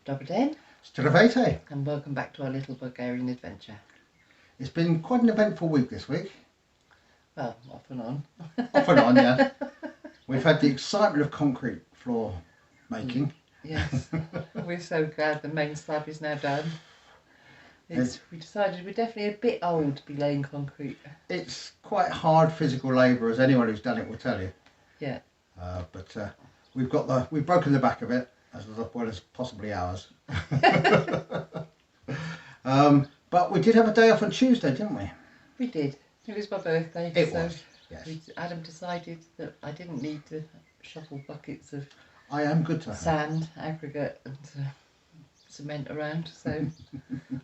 Dobar den, Zdravейте! and welcome back to our little Bulgarian adventure. It's been quite an eventful week this week. Well, off and on. Off and on, yeah. We've had the excitement of concrete floor making. Yes, we're so glad the main slab is now done. We decided we're definitely a bit old to be laying concrete. It's quite hard physical labour, as anyone who's done it will tell you. Yeah. But we've broken the back of it, as well as possibly ours. But we did have a day off on Tuesday, didn't we? We did. It was my birthday. It was, yes. Adam decided that I didn't need to shuffle buckets of I am good to her. Sand, aggregate and cement around, so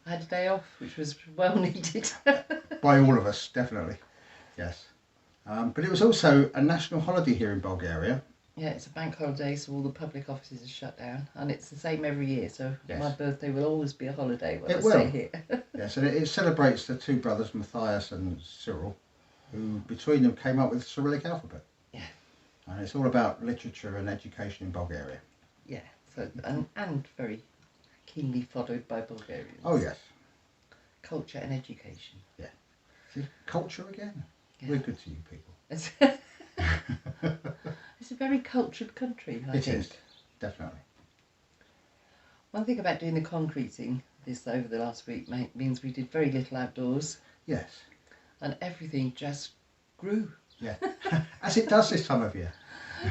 I had a day off, which was well needed. By all of us, definitely. Yes. But it was also a national holiday here in Bulgaria. Yeah, it's a bank holiday, so all the public offices are shut down, and it's the same every year, so yes. My birthday will always be a holiday when I stay here. Yes, and it celebrates the two brothers, Matthias and Cyril, who between them came up with the Cyrillic alphabet. Yeah. And it's all about literature and education in Bulgaria. Yeah, so and very keenly followed by Bulgarians. Oh yes. Culture and education. Yeah. See, culture again. Yeah. We're good to you people. It's a very cultured country, I think. It is, definitely. One thing about doing the concreting over the last week means we did very little outdoors. Yes. And everything just grew. Yeah, as it does this time of year.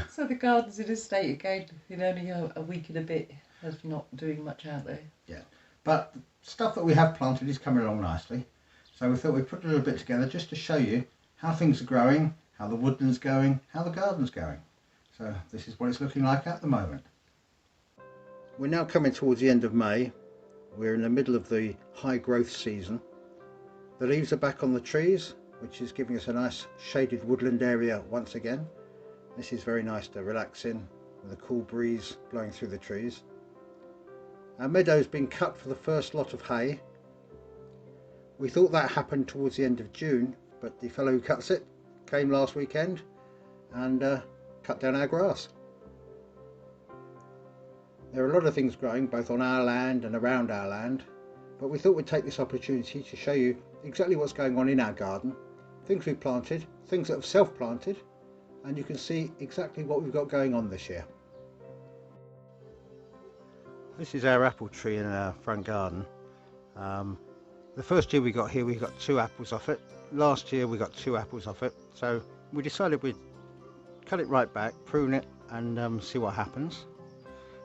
So the garden's in a state again in only a week and a bit of not doing much out there. Yeah, but the stuff that we have planted is coming along nicely. So we thought we'd put a little bit together just to show you how things are growing, how the woodland's going, how the garden's going. So this is what it's looking like at the moment. We're now coming towards the end of May. We're in the middle of the high growth season. The leaves are back on the trees, which is giving us a nice shaded woodland area once again. This is very nice to relax in with a cool breeze blowing through the trees. Our meadow's been cut for the first lot of hay. We thought that happened towards the end of June, but the fellow who cuts it came last weekend and cut down our grass. There are a lot of things growing both on our land and around our land, but we thought we'd take this opportunity to show you exactly what's going on in our garden, things we've planted, things that have self-planted, and you can see exactly what we've got going on this year. This is our apple tree in our front garden. The first year we got here, we got 2 apples off it. Last year we got 2 apples off it, so we decided we'd cut it right back, prune it, and see what happens.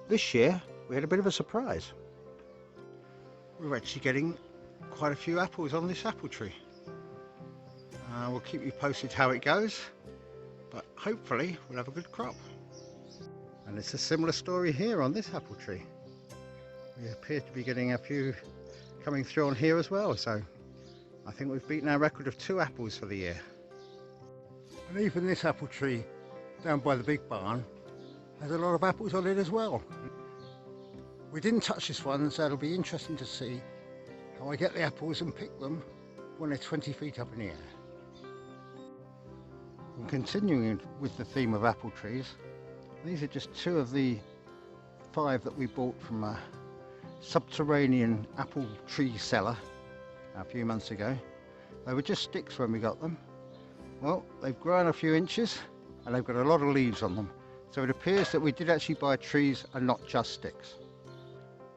This year we had a bit of a surprise. We're actually getting quite a few apples on this apple tree. We'll keep you posted how it goes, but hopefully we'll have a good crop. And it's a similar story here on this apple tree. We appear to be getting a few coming through on here as well, so I think we've beaten our record of 2 apples for the year. And even this apple tree down by the big barn has a lot of apples on it as well. We didn't touch this one, so it'll be interesting to see how I get the apples and pick them when they're 20 feet up in the air. And continuing with the theme of apple trees, these are just 2 of the 5 that we bought from a subterranean apple tree seller a few months ago. They were just sticks when we got them. Well, they've grown a few inches and they've got a lot of leaves on them. So it appears that we did actually buy trees and not just sticks.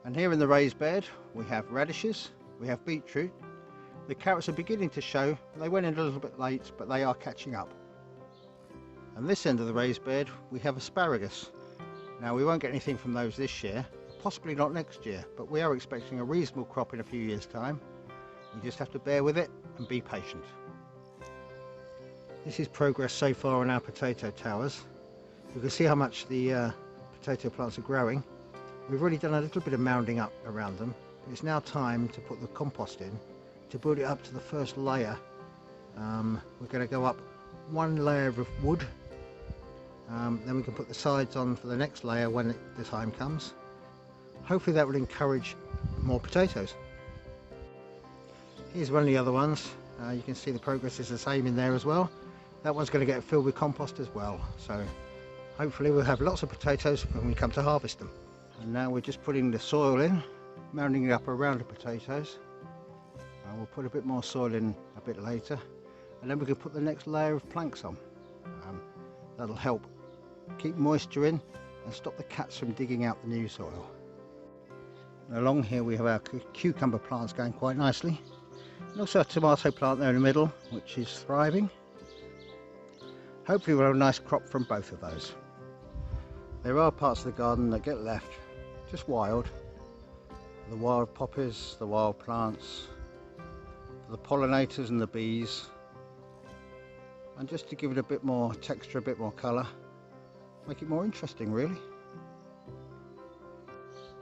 And here in the raised bed we have radishes, we have beetroot. The carrots are beginning to show. They went in a little bit late, but they are catching up. And this end of the raised bed we have asparagus. Now we won't get anything from those this year, possibly not next year, but we are expecting a reasonable crop in a few years' time. We just have to bear with it and be patient. This is progress so far on our potato towers. You can see how much the potato plants are growing. We've already done a little bit of mounding up around them. It's now time to put the compost in to build it up to the first layer. We're going to go up 1 layer of wood, then we can put the sides on for the next layer when the time comes. Hopefully that will encourage more potatoes. Here's one of the other ones. You can see the progress is the same in there as well. That one's going to get filled with compost as well, so hopefully we'll have lots of potatoes when we come to harvest them. And now we're just putting the soil in, mounding it up around the potatoes. And we'll put a bit more soil in a bit later, and then we can put the next layer of planks on. That'll help keep moisture in and stop the cats from digging out the new soil. And along here we have our cucumber plants going quite nicely, and also a tomato plant there in the middle which is thriving. Hopefully we'll have a nice crop from both of those. There are parts of the garden that get left just wild. The wild poppies, the wild plants, the pollinators and the bees, and just to give it a bit more texture, a bit more colour, make it more interesting really.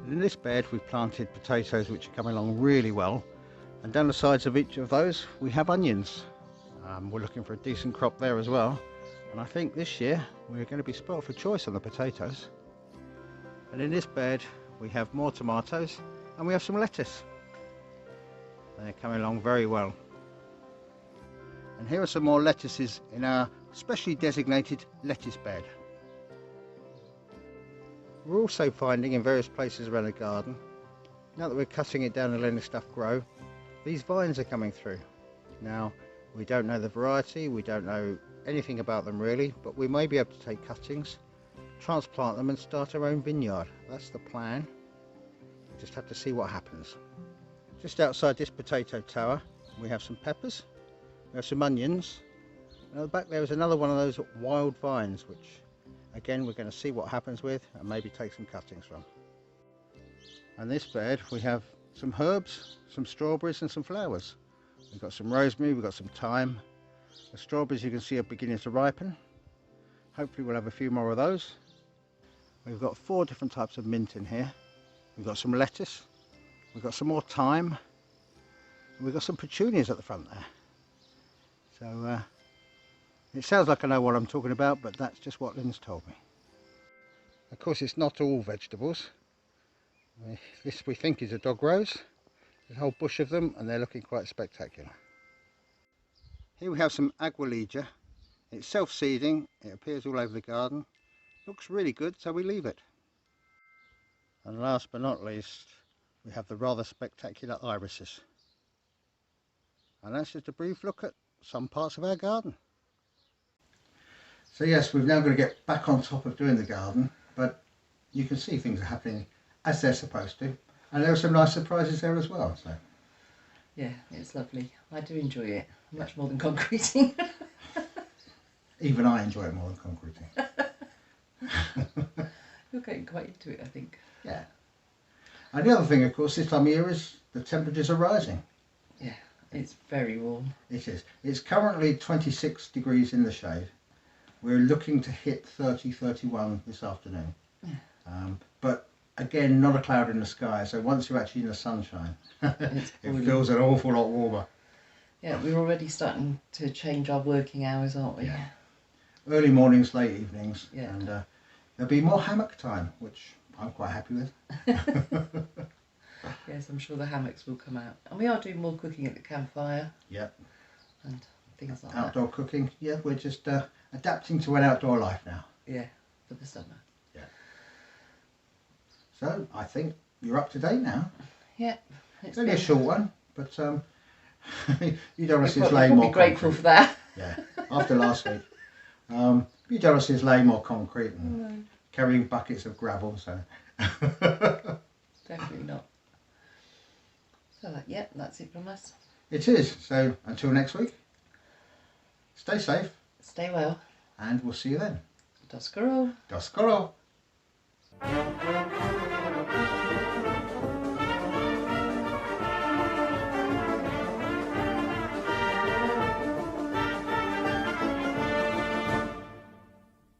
And in this bed we've planted potatoes which are coming along really well, and down the sides of each of those we have onions. We're looking for a decent crop there as well, and I think this year we're going to be spoilt for choice on the potatoes. And in this bed we have more tomatoes and we have some lettuce. They're coming along very well. And here are some more lettuces in our specially designated lettuce bed. We're also finding in various places around the garden, now that we're cutting it down and letting the stuff grow, these vines are coming through. Now, we don't know the variety, we don't know anything about them really, but we may be able to take cuttings, transplant them and start our own vineyard. That's the plan. We just have to see what happens. Just outside this potato tower we have some peppers, we have some onions, and at the back there is another one of those wild vines which again we're going to see what happens with and maybe take some cuttings from. And this bed we have some herbs, some strawberries and some flowers. We've got some rosemary, we've got some thyme. The strawberries you can see are beginning to ripen. Hopefully we'll have a few more of those. We've got 4 different types of mint in here. We've got some lettuce, we've got some more thyme, and we've got some petunias at the front there. So it sounds like I know what I'm talking about, but that's just what Lynn's told me. Of course it's not all vegetables. This we think is a dog rose. There's a whole bush of them and they're looking quite spectacular. Here we have some agualegia. It's self-seeding, it appears all over the garden. Looks really good, so we leave it. And last but not least, we have the rather spectacular irises. And that's just a brief look at some parts of our garden. So yes, we've now got to get back on top of doing the garden, but you can see things are happening as they're supposed to. And there are some nice surprises there as well. So yeah, it's lovely. I do enjoy it much more than concreting. Even I enjoy it more than concreting. You're getting quite into it, I think. Yeah. And the other thing, of course, this time of year is the temperatures are rising. Yeah, it's very warm. It is. It's currently 26 degrees in the shade. We're looking to hit 30, 31 this afternoon. Yeah. But again, not a cloud in the sky, so once you're actually in the sunshine, it feels an awful lot warmer. Yeah, we're already starting to change our working hours, aren't we? Yeah. Early mornings, late evenings, yeah. And there'll be more hammock time, which I'm quite happy with. Yes, I'm sure the hammocks will come out. And we are doing more cooking at the campfire. Yeah. And things like outdoor cooking, yeah, we're just adapting to an outdoor life now. Yeah, for the summer. Yeah. So, I think you're up to date now. Yeah. It's only a short one, but you don't want to see us laying more concrete. Grateful for that. Yeah, after last week. You don't want to see us laying more concrete and carrying buckets of gravel, so. Definitely not. So, yeah, that's it from us. It is. So, until next week, stay safe. Stay well. And we'll see you then. Doskaro. Doskaro.